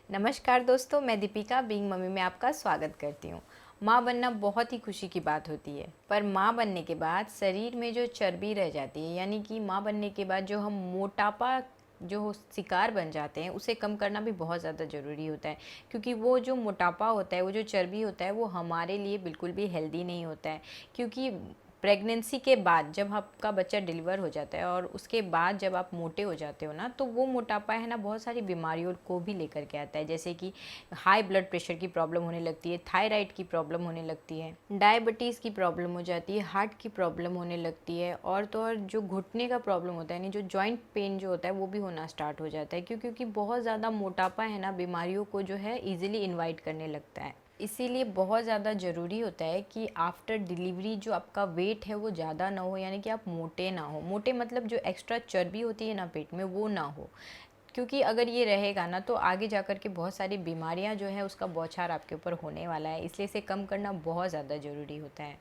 नमस्कार दोस्तों, मैं दीपिका बीइंग मम्मी में आपका स्वागत करती हूँ। माँ बनना बहुत ही खुशी की बात होती है, पर माँ बनने के बाद शरीर में जो चर्बी रह जाती है, यानी कि माँ बनने के बाद जो हम मोटापा जो शिकार बन जाते हैं, उसे कम करना भी बहुत ज़्यादा ज़रूरी होता है। क्योंकि वो जो मोटापा होता है, वो जो चर्बी होता है, वो हमारे लिए बिल्कुल भी हेल्दी नहीं होता है। क्योंकि प्रेगनेंसी के बाद जब आपका बच्चा डिलीवर हो जाता है और उसके बाद जब आप मोटे हो जाते हो ना, तो वो मोटापा है ना बहुत सारी बीमारियों को भी लेकर के आता है। जैसे कि हाई ब्लड प्रेशर की प्रॉब्लम होने लगती है, थायराइड की प्रॉब्लम होने लगती है, डायबिटीज़ की प्रॉब्लम हो जाती है, हार्ट की प्रॉब्लम होने लगती है, और तो और जो घुटने का प्रॉब्लम होता है, यानी जो जॉइंट पेन जो होता है, वो भी होना स्टार्ट हो जाता है। क्योंकि बहुत ज़्यादा मोटापा है ना बीमारियों को जो है ईजिली इन्वाइट करने लगता है। इसीलिए बहुत ज़्यादा ज़रूरी होता है कि आफ्टर डिलीवरी जो आपका वेट है वो ज़्यादा ना हो, यानी कि आप मोटे ना हो। मोटे मतलब जो एक्स्ट्रा चर्बी होती है ना पेट में, वो ना हो। क्योंकि अगर ये रहेगा ना, तो आगे जा कर के बहुत सारी बीमारियां जो है उसका बौछार आपके ऊपर होने वाला है। इसलिए इसे कम करना बहुत ज़्यादा ज़रूरी होता है।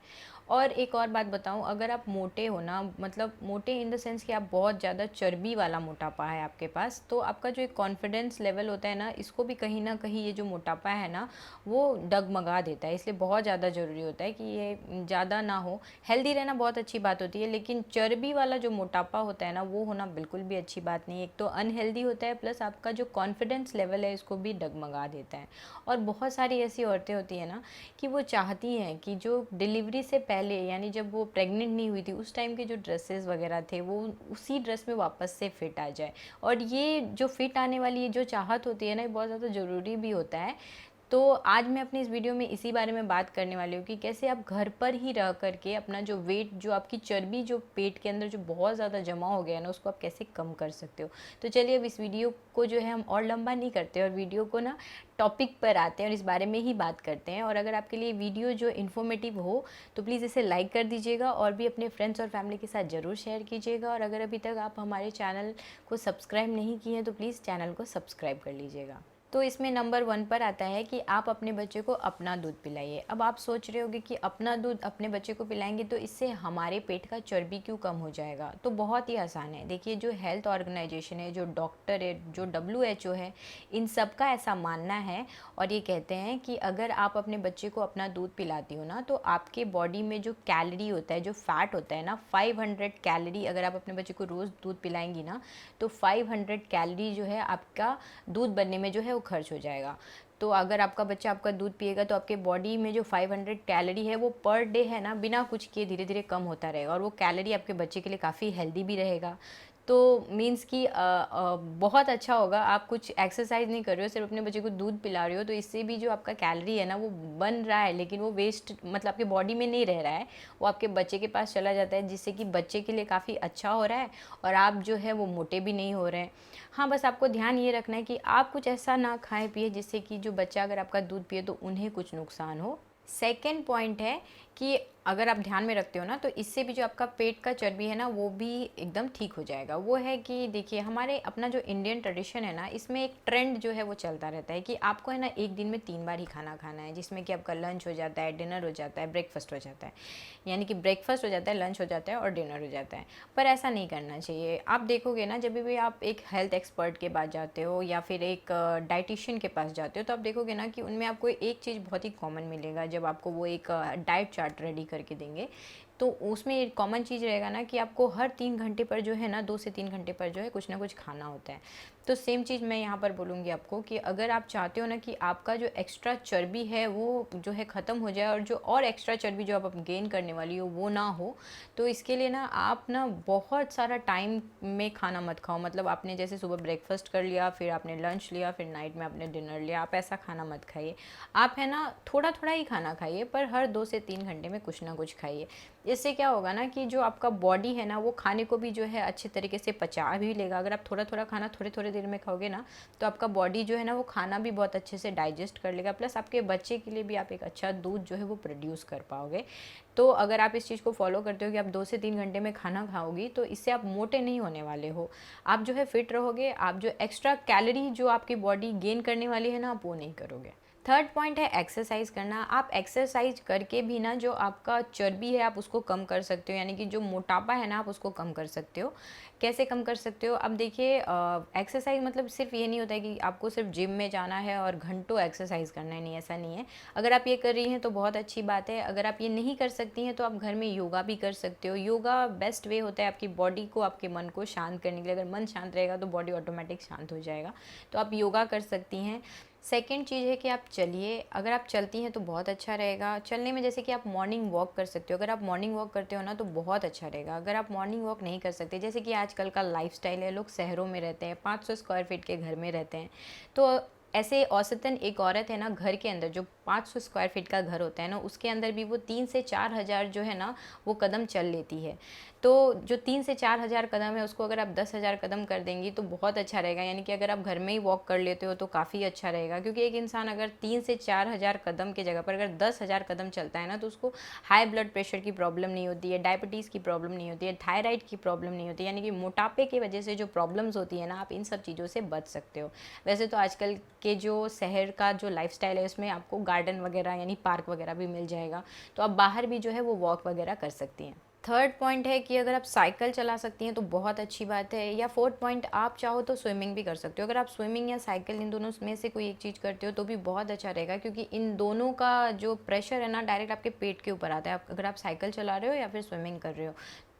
और एक और बात बताऊं, अगर आप मोटे हो ना, मतलब मोटे इन द सेंस कि आप बहुत ज़्यादा चर्बी वाला मोटापा है आपके पास, तो आपका जो एक कॉन्फिडेंस लेवल होता है ना, इसको भी कहीं ना कहीं ये जो मोटापा है ना, वो डगमगा देता है। इसलिए बहुत ज़्यादा ज़रूरी होता है कि ये ज़्यादा ना हो। हेल्दी रहना बहुत अच्छी बात होती है, लेकिन चर्बी वाला जो मोटापा होता है ना, वो होना बिल्कुल भी अच्छी बात नहीं है। एक तो अनहेल्दी होता है, प्लस आपका जो कॉन्फिडेंस लेवल है इसको भी डगमगा देता है। और बहुत सारी ऐसी औरतें होती हैं ना कि वो चाहती हैं कि जो डिलीवरी से पहले, यानी जब वो प्रेग्नेंट नहीं हुई थी, उस टाइम के जो ड्रेसेस वगैरह थे, वो उसी ड्रेस में वापस से फिट आ जाए। और ये जो फिट आने वाली ये जो चाहत होती है ना, ये बहुत ज़्यादा ज़रूरी भी होता है। तो आज मैं अपनी इस वीडियो में इसी बारे में बात करने वाली हूँ कि कैसे आप घर पर ही रह करके अपना जो वेट, जो आपकी चर्बी जो पेट के अंदर जो बहुत ज़्यादा जमा हो गया है ना, उसको आप कैसे कम कर सकते हो। तो चलिए अब इस वीडियो को जो है हम और लंबा नहीं करते और वीडियो को ना टॉपिक पर आते हैं और इस बारे में ही बात करते हैं। और अगर आपके लिए वीडियो जो इन्फॉर्मेटिव हो तो प्लीज़ इसे लाइक कर दीजिएगा और भी अपने फ्रेंड्स और फैमिली के साथ ज़रूर शेयर कीजिएगा। और अगर अभी तक आप हमारे चैनल को सब्सक्राइब नहीं किए हैं तो प्लीज़ चैनल को सब्सक्राइब कर लीजिएगा। तो इसमें नंबर 1 पर आता है कि आप अपने बच्चे को अपना दूध पिलाइए। अब आप सोच रहे होंगे कि अपना दूध अपने बच्चे को पिलाएंगे तो इससे हमारे पेट का चर्बी क्यों कम हो जाएगा। तो बहुत ही आसान है। देखिए, जो हेल्थ ऑर्गेनाइजेशन है, जो डॉक्टर है, जो WHO है, इन सब का ऐसा मानना है और ये कहते हैं कि अगर आप अपने बच्चे को अपना दूध पिलाती हो ना, तो आपके बॉडी में जो कैलोरी होता है, जो फैट होता है ना, 500 कैलोरी, अगर आप अपने बच्चे को रोज़ दूध पिलाएंगी ना, तो 500 कैलोरी जो है आपका दूध बनने में जो है वो खर्च हो जाएगा। तो अगर आपका बच्चा आपका दूध पिएगा तो आपके बॉडी में जो 500 कैलोरी है वो पर डे है ना, बिना कुछ किए धीरे धीरे कम होता रहेगा और वो कैलोरी आपके बच्चे के लिए काफ़ी हेल्दी भी रहेगा। तो मीन्स कि बहुत अच्छा होगा। आप कुछ एक्सरसाइज नहीं कर रहे हो, सिर्फ अपने बच्चे को दूध पिला रहे हो, तो इससे भी जो आपका कैलोरी है ना वो बन रहा है, लेकिन वो वेस्ट मतलब आपके बॉडी में नहीं रह रहा है, वो आपके बच्चे के पास चला जाता है, जिससे कि बच्चे के लिए काफ़ी अच्छा हो रहा है और आप जो है वो मोटे भी नहीं हो रहे हैं। हाँ, बस आपको ध्यान ये रखना है कि आप कुछ ऐसा ना खाएं पिए जिससे कि जो बच्चा अगर आपका दूध पिए तो उन्हें कुछ नुकसान हो। सेकेंड पॉइंट है कि अगर आप ध्यान में रखते हो ना, तो इससे भी जो आपका पेट का चर्बी है ना, वो भी एकदम ठीक हो जाएगा। वो है कि देखिए, हमारे अपना जो इंडियन ट्रेडिशन है ना, इसमें एक ट्रेंड जो है वो चलता रहता है कि आपको है ना एक दिन में 3 बार ही खाना खाना है, जिसमें कि आपका लंच हो जाता है, डिनर हो जाता है, ब्रेकफास्ट हो जाता है। यानी कि ब्रेकफास्ट हो जाता है, लंच हो जाता है और डिनर हो जाता है। पर ऐसा नहीं करना चाहिए। आप देखोगे ना, जब भी आप एक हेल्थ एक्सपर्ट के पास जाते हो या फिर एक डाइटिशियन के पास जाते हो, तो आप देखोगे ना कि उनमें आपको एक चीज़ बहुत ही कॉमन मिलेगा। जब आपको वो एक डाइट चार्ट रेडी करके देंगे, तो उसमें एक कॉमन चीज़ रहेगा ना कि आपको हर 3 घंटे पर जो है ना, 2 से 3 घंटे पर जो है कुछ ना कुछ खाना होता है। तो सेम चीज़ मैं यहाँ पर बोलूँगी आपको कि अगर आप चाहते हो ना कि आपका जो एक्स्ट्रा चर्बी है वो जो है ख़त्म हो जाए और जो और एक्स्ट्रा चर्बी जो आप गेन करने वाली हो वो ना हो, तो इसके लिए ना आप ना बहुत सारा टाइम में खाना मत खाओ। मतलब आपने जैसे सुबह ब्रेकफास्ट कर लिया, फिर आपने लंच लिया, फिर नाइट में आपने डिनर लिया, आप ऐसा खाना मत खाइए। आप है ना थोड़ा थोड़ा ही खाना खाइए, पर हर 2 से 3 घंटे में कुछ ना कुछ खाइए। इससे क्या होगा ना कि जो आपका बॉडी है ना, वो खाने को भी जो है अच्छे तरीके से पचा भी लेगा। अगर आप थोड़ा थोड़ा खाना थोड़े थोड़े देर में खाओगे ना, तो आपका बॉडी जो है ना वो खाना भी बहुत अच्छे से डाइजेस्ट कर लेगा, प्लस आपके बच्चे के लिए भी आप एक अच्छा दूध जो है वो प्रोड्यूस कर पाओगे। तो अगर आप इस चीज़ को फॉलो करते हो कि आप 2 से 3 घंटे में खाना खाओगी, तो इससे आप मोटे नहीं होने वाले हो। आप जो है फिट रहोगे। आप जो एक्स्ट्रा कैलोरी जो आपकी बॉडी गेन करने वाली है ना, आप वो नहीं करोगे। थर्ड पॉइंट है एक्सरसाइज करना। आप एक्सरसाइज करके भी ना जो आपका चर्बी है आप उसको कम कर सकते हो, यानी कि जो मोटापा है ना आप उसको कम कर सकते हो। कैसे कम कर सकते हो? अब देखिए, एक्सरसाइज मतलब सिर्फ ये नहीं होता है कि आपको सिर्फ जिम में जाना है और घंटों एक्सरसाइज करना है, नहीं, ऐसा नहीं है। अगर आप ये कर रही हैं तो बहुत अच्छी बात है। अगर आप ये नहीं कर सकती हैं तो आप घर में योगा भी कर सकते हो। योगा बेस्ट वे होता है आपकी बॉडी को, आपके मन को शांत करने के लिए। अगर मन शांत रहेगा तो बॉडी ऑटोमेटिक शांत हो जाएगा, तो आप योगा कर सकती हैं। सेकेंड चीज़ है कि आप चलिए। अगर आप चलती हैं तो बहुत अच्छा रहेगा। चलने में जैसे कि आप मॉर्निंग वॉक कर सकते हो। अगर आप मॉर्निंग वॉक करते हो ना तो बहुत अच्छा रहेगा। अगर आप मॉर्निंग वॉक नहीं कर सकते, जैसे कि आजकल का लाइफस्टाइल है, लोग शहरों में रहते हैं, 500 स्क्वायर फीट के घर में रहते हैं, तो ऐसे औसतन एक औरत है ना, घर के अंदर जो 500 स्क्वायर फीट का घर होता है ना, उसके अंदर भी वो 3 से 4 हज़ार जो है ना वो कदम चल लेती है। तो जो 3 से 4 हज़ार कदम है उसको अगर आप 10 हज़ार कदम कर देंगी तो बहुत अच्छा रहेगा। यानी कि अगर आप घर में ही वॉक कर लेते हो तो काफ़ी अच्छा रहेगा, क्योंकि एक इंसान अगर 3 से 4 हज़ार कदम की जगह पर अगर 10 हज़ार कदम चलता है ना तो उसको हाई ब्लड प्रेशर की प्रॉब्लम नहीं होती है, डायबिटीज़ की प्रॉब्लम नहीं होती है, थायराइड की प्रॉब्लम नहीं होती है। यानी कि मोटापे की वजह से जो प्रॉब्लम्स होती है ना, आप इन सब चीज़ों से बच सकते हो। वैसे तो आजकल के जो शहर का जो लाइफस्टाइल है उसमें आपको गार्डन वगैरह यानी पार्क वगैरह भी मिल जाएगा, तो आप बाहर भी जो है वो वॉक वगैरह कर सकती हैं। थर्ड पॉइंट है कि अगर आप साइकिल चला सकती हैं तो बहुत अच्छी बात है। या फोर्थ पॉइंट, आप चाहो तो स्विमिंग भी कर सकते हो। अगर आप स्विमिंग या साइकिल इन दोनों में से कोई एक चीज़ करते हो तो भी बहुत अच्छा रहेगा, क्योंकि इन दोनों का जो प्रेशर है ना डायरेक्ट आपके पेट के ऊपर आता है। अगर आप साइकिल चला रहे हो या फिर स्विमिंग कर रहे हो,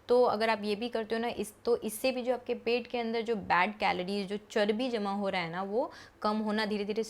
तो अगर आप ये भी करते हो ना, इससे भी जो आपके पेट के अंदर जो बैड कैलोरीज, जो चर्बी जमा हो रहा है ना, वो कम होना धीरे धीरे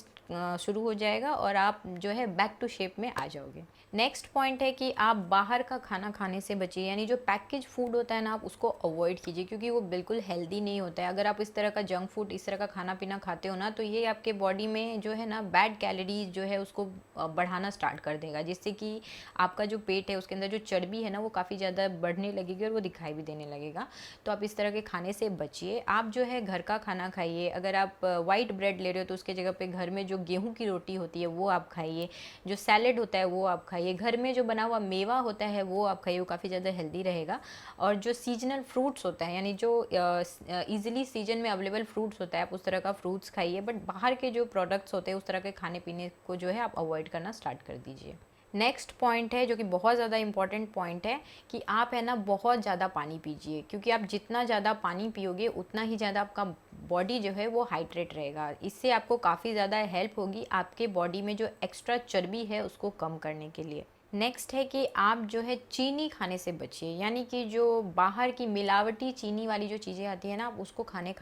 शुरू हो जाएगा और आप जो है बैक टू शेप में आ जाओगे। नेक्स्ट पॉइंट है कि आप बाहर का खाना खाने से बचिए। यानी जो पैकेज फूड होता है ना आप उसको अवॉइड कीजिए, क्योंकि वो बिल्कुल हेल्दी नहीं होता है। अगर आप इस तरह का जंक फूड, इस तरह का खाना पीना खाते हो ना, तो ये आपके बॉडी में जो है ना बैड कैलोरीज जो है उसको बढ़ाना स्टार्ट कर देगा, जिससे कि आपका जो पेट है उसके अंदर जो चर्बी है ना वो काफ़ी ज़्यादा बढ़ने लगेगी और वो दिखाई भी देने लगेगा। तो आप इस तरह के खाने से बचिए। आप जो है घर का खाना खाइए। अगर आप वाइट ब्रेड ले रहे हो तो उसके जगह पे घर में जो गेहूं की रोटी होती है वो आप खाइए। जो सैलेड होता है वो आप खाइए। घर में जो बना हुआ मेवा होता है वो आप खाइए, वो काफ़ी ज़्यादा हेल्दी रहेगा। और जो सीजनल फ्रूट्स होता है, यानी जो ईजिली सीजन में अवेलेबल फ्रूट्स होता है, आप उस तरह का फ्रूट्स खाइए। बट बाहर के जो प्रोडक्ट्स होते हैं उस तरह के खाने पीने को जो है आप अवॉइड करना स्टार्ट कर दीजिए। नेक्स्ट पॉइंट है जो कि बहुत ज़्यादा इंपॉर्टेंट पॉइंट है, कि आप है ना बहुत ज़्यादा पानी पीजिए, क्योंकि आप जितना ज़्यादा पानी पियोगे उतना ही ज़्यादा आपका बॉडी जो है वो हाइड्रेट रहेगा। इससे आपको काफ़ी ज़्यादा हेल्प होगी आपके बॉडी में जो एक्स्ट्रा चर्बी है उसको कम करने के लिए। नेक्स्ट है कि आप जो है चीनी खाने से बचिए। यानी कि जो बाहर की मिलावटी चीनी वाली जो चीज़ें आती है ना, आप उसको खाने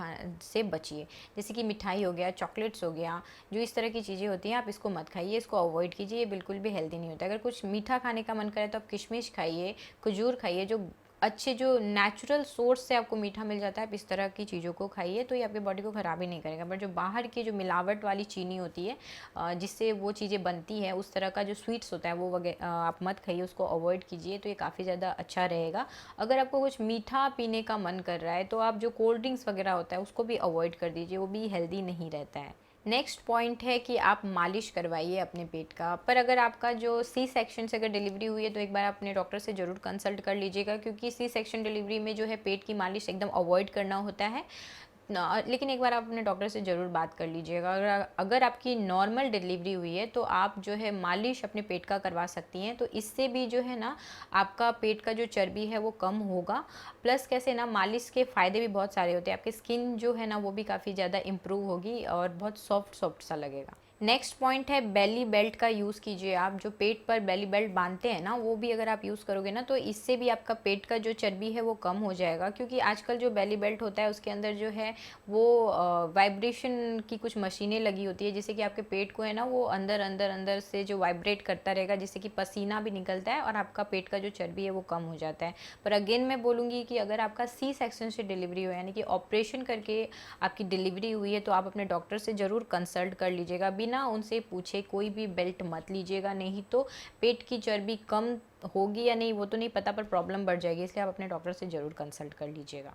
से बचिए। जैसे कि मिठाई हो गया, चॉकलेट्स हो गया, जो इस तरह की चीज़ें होती हैं आप इसको मत खाइए, इसको अवॉइड कीजिए। ये बिल्कुल भी हेल्दी नहीं होता है। अगर कुछ मीठा खाने का मन करे तो आप किशमिश खाइए, खजूर खाइए, जो अच्छे जो नेचुरल सोर्स से आपको मीठा मिल जाता है, आप इस तरह की चीज़ों को खाइए, तो ये आपकी बॉडी को ख़राब ही नहीं करेगा। बट जो बाहर की जो मिलावट वाली चीनी होती है जिससे वो चीज़ें बनती हैं, उस तरह का जो स्वीट्स होता है वो वगैरह आप मत खाइए, उसको अवॉइड कीजिए, तो ये काफ़ी ज़्यादा अच्छा रहेगा। अगर आपको कुछ मीठा पीने का मन कर रहा है तो आप जो कोल्ड ड्रिंक्स वगैरह होता है उसको भी अवॉइड कर दीजिए, वो भी हेल्दी नहीं रहता है। नेक्स्ट पॉइंट है कि आप मालिश करवाइए अपने पेट का। पर अगर आपका जो सी सेक्शन से अगर डिलीवरी हुई है तो एक बार अपने डॉक्टर से ज़रूर कंसल्ट कर लीजिएगा, क्योंकि सी सेक्शन डिलीवरी में जो है पेट की मालिश एकदम अवॉइड करना होता है ना। लेकिन एक बार आप अपने डॉक्टर से ज़रूर बात कर लीजिएगा। अगर आपकी नॉर्मल डिलीवरी हुई है तो आप जो है मालिश अपने पेट का करवा सकती हैं, तो इससे भी जो है ना आपका पेट का जो चर्बी है वो कम होगा। प्लस कैसे ना, मालिश के फ़ायदे भी बहुत सारे होते हैं। आपकी स्किन जो है ना वो भी काफ़ी ज़्यादा इम्प्रूव होगी और बहुत सॉफ्ट सॉफ्ट सा लगेगा। नेक्स्ट पॉइंट है बेली बेल्ट का यूज़ कीजिए। आप जो पेट पर बेली बेल्ट बांधते हैं ना, वो भी अगर आप यूज़ करोगे ना तो इससे भी आपका पेट का जो चर्बी है वो कम हो जाएगा। क्योंकि आजकल जो बेली बेल्ट होता है उसके अंदर जो है वो वाइब्रेशन की कुछ मशीनें लगी होती है, जिससे कि आपके पेट को है ना वो अंदर अंदर अंदर से जो वाइब्रेट करता रहेगा, जिससे कि पसीना भी निकलता है और आपका पेट का जो चर्बी है वो कम हो जाता है। पर अगेन मैं बोलूँगी कि अगर आपका सी सेक्शन से डिलीवरी हो, यानी कि ऑपरेशन करके आपकी डिलीवरी हुई है, तो आप अपने डॉक्टर से ज़रूर कंसल्ट कर लीजिएगा। बिना उनसे पूछे कोई भी बेल्ट मत लीजिएगा, नहीं तो पेट की चर्बी कम होगी या नहीं वो तो नहीं पता, पर प्रॉब्लम बढ़ जाएगी। इसलिए आप अपने डॉक्टर से ज़रूर कंसल्ट कर लीजिएगा।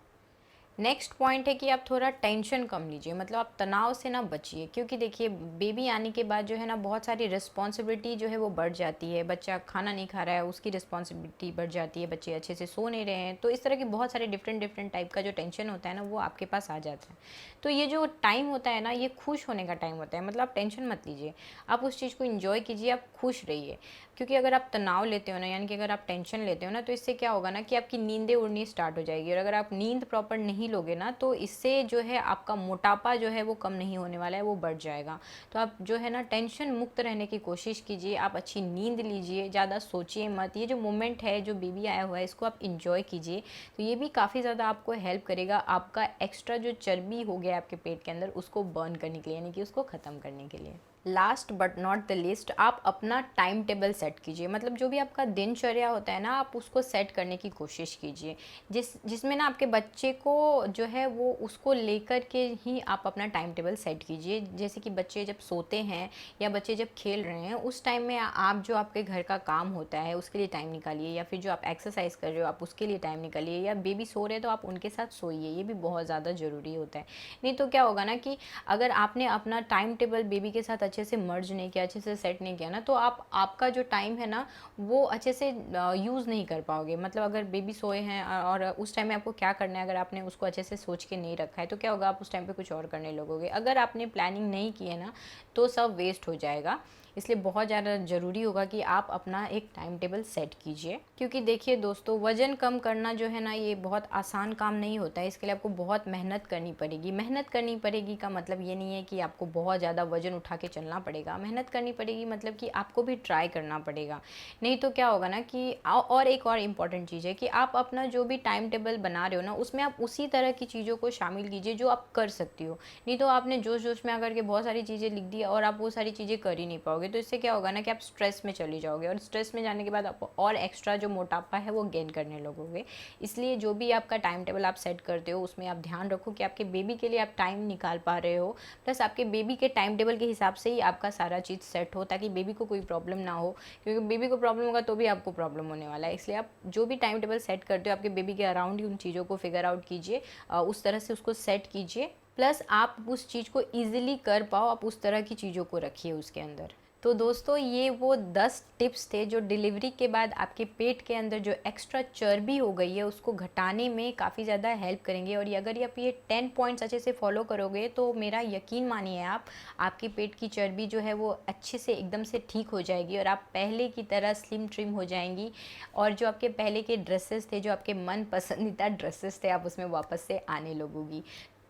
नेक्स्ट पॉइंट है कि आप थोड़ा टेंशन कम लीजिए, मतलब आप तनाव से ना बचिए, क्योंकि देखिए बेबी आने के बाद जो है ना बहुत सारी रिस्पॉन्सिबिलिटी जो है वो बढ़ जाती है। बच्चा खाना नहीं खा रहा है, उसकी रिस्पॉन्सिबिलिटी बढ़ जाती है, बच्चे अच्छे से सो नहीं रहे हैं, तो इस तरह की बहुत सारे डिफरेंट डिफरेंट टाइप का जो टेंशन होता है ना वो आपके पास आ जाता है। तो ये जो टाइम होता है ना ये खुश होने का टाइम होता है, मतलब आप टेंशन मत लीजिए, आप उस चीज़ को इन्जॉय कीजिए, आप खुश रहिए। क्योंकि अगर आप तनाव लेते हो ना, यानी कि अगर आप टेंशन लेते हो ना, तो इससे क्या होगा ना कि आपकी नींदें उड़नी स्टार्ट हो जाएगी, और अगर आप नींद प्रॉपर नहीं लोगे ना तो इससे जो है आपका मोटापा जो है वो कम नहीं होने वाला है, वो बढ़ जाएगा। तो आप जो है ना टेंशन मुक्त रहने की कोशिश कीजिए, आप अच्छी नींद लीजिए, ज़्यादा सोचिए मत, ये जो मोमेंट है जो बेबी आया हुआ है इसको आप इंजॉय कीजिए। तो ये भी काफ़ी ज़्यादा आपको हेल्प करेगा आपका एक्स्ट्रा जो चर्बी हो गया आपके पेट के अंदर उसको बर्न करने के लिए, यानी कि उसको ख़त्म करने के लिए। Last but not the list, आप अपना टाइम टेबल सेट कीजिए, मतलब जो भी आपका दिनचर्या होता है ना आप उसको सेट करने की कोशिश कीजिए, जिसमें ना आपके बच्चे को जो है वो उसको लेकर के ही आप अपना टाइम टेबल सेट कीजिए। जैसे कि बच्चे जब सोते हैं या बच्चे जब खेल रहे हैं उस टाइम में आप जो आपके घर का काम होता है उसके लिए टाइम निकालिए, या फिर जो आप एक्सरसाइज कर रहे हो आप उसके लिए टाइम निकालिए, या बेबी सो रहे हैं तो आप उनके साथ सोइए, ये भी बहुत ज़्यादा ज़रूरी होता है। नहीं तो क्या होगा ना कि अगर आपने अपना टाइम टेबल बेबी के साथ अच्छे से मर्ज नहीं किया, अच्छे से सेट नहीं किया ना, तो आपका जो टाइम है ना वो अच्छे से यूज़ नहीं कर पाओगे। मतलब अगर बेबी सोए हैं और उस टाइम में आपको क्या करना है, अगर आपने उसको अच्छे से सोच के नहीं रखा है तो क्या होगा, आप उस टाइम पे कुछ और करने लगोगे। अगर आपने प्लानिंग नहीं की है ना तो सब वेस्ट हो जाएगा। इसलिए बहुत ज़्यादा ज़रूरी होगा कि आप अपना एक टाइम टेबल सेट कीजिए। क्योंकि देखिए दोस्तों, वज़न कम करना जो है ना ये बहुत आसान काम नहीं होता है, इसके लिए आपको बहुत मेहनत करनी पड़ेगी। मेहनत करनी पड़ेगी का मतलब ये नहीं है कि आपको बहुत ज़्यादा वज़न उठा के चलना पड़ेगा। मेहनत करनी पड़ेगी मतलब कि आपको भी ट्राई करना पड़ेगा। नहीं तो क्या होगा ना कि और एक और इम्पॉर्टेंट चीज़ है कि आप अपना जो भी टाइम टेबल बना रहे हो ना उसमें आप उसी तरह की चीज़ों को शामिल कीजिए जो आप कर सकती हो। नहीं तो आपने जोश जोश में आकर के बहुत सारी चीज़ें लिख दी और आप वो सारी चीज़ें कर ही नहीं पाओगे, तो इससे क्या होगा ना कि आप स्ट्रेस में चली जाओगे, और स्ट्रेस में जाने के बाद आप और एक्स्ट्रा जो मोटापा है वो गेन करने लगोगे। इसलिए जो भी आपका टाइम टेबल आप सेट करते हो उसमें आप ध्यान रखो कि आपके बेबी के लिए आप टाइम निकाल पा रहे हो, प्लस आपके बेबी के टाइम टेबल के हिसाब से ही आपका सारा चीज़ सेट हो, ताकि बेबी को कोई प्रॉब्लम ना हो। क्योंकि बेबी को प्रॉब्लम होगा तो भी आपको प्रॉब्लम होने वाला है। इसलिए आप जो भी टाइम टेबल सेट करते हो आपके बेबी के अराउंड ही उन चीज़ों को फिगर आउट कीजिए, उस तरह से उसको सेट कीजिए, प्लस आप उस चीज़ को ईजिली कर पाओ, आप उस तरह की चीज़ों को रखिए उसके अंदर। तो दोस्तों ये वो 10 टिप्स थे जो डिलीवरी के बाद आपके पेट के अंदर जो एक्स्ट्रा चर्बी हो गई है उसको घटाने में काफ़ी ज़्यादा हेल्प करेंगे। और अगर आप ये 10 पॉइंट्स अच्छे से फॉलो करोगे तो मेरा यकीन मानिए आप, आपके पेट की चर्बी जो है वो अच्छे से एकदम से ठीक हो जाएगी और आप पहले की तरह स्लिम ट्रिम हो जाएंगी। और जो आपके पहले के ड्रेसेस थे, जो आपके मन पसंदीदा ड्रेसेस थे, आप उसमें वापस से आने लगोगी।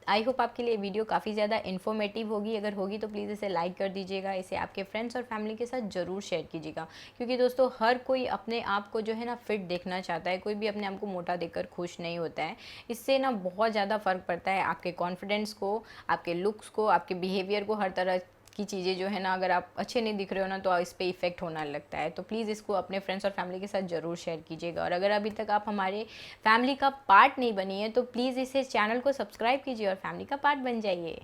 आई होप आपके लिए वीडियो काफ़ी ज़्यादा इन्फॉर्मेटिव होगी। अगर होगी तो प्लीज़ इसे लाइक कर दीजिएगा, इसे आपके फ्रेंड्स और फैमिली के साथ ज़रूर शेयर कीजिएगा। क्योंकि दोस्तों हर कोई अपने आप को जो है ना फिट देखना चाहता है, कोई भी अपने आप को मोटा देखकर खुश नहीं होता है। इससे ना बहुत ज़्यादा फ़र्क पड़ता है आपके कॉन्फिडेंस को, आपके लुक्स को, आपके बिहेवियर को, हर तरह की चीज़ें जो है ना अगर आप अच्छे नहीं दिख रहे हो ना तो इस पे इफ़ेक्ट होना लगता है। तो प्लीज़ इसको अपने फ्रेंड्स और फैमिली के साथ ज़रूर शेयर कीजिएगा। और अगर अभी तक आप हमारे फैमिली का पार्ट नहीं बनी है तो प्लीज़ इसे चैनल को सब्सक्राइब कीजिए और फैमिली का पार्ट बन जाइए।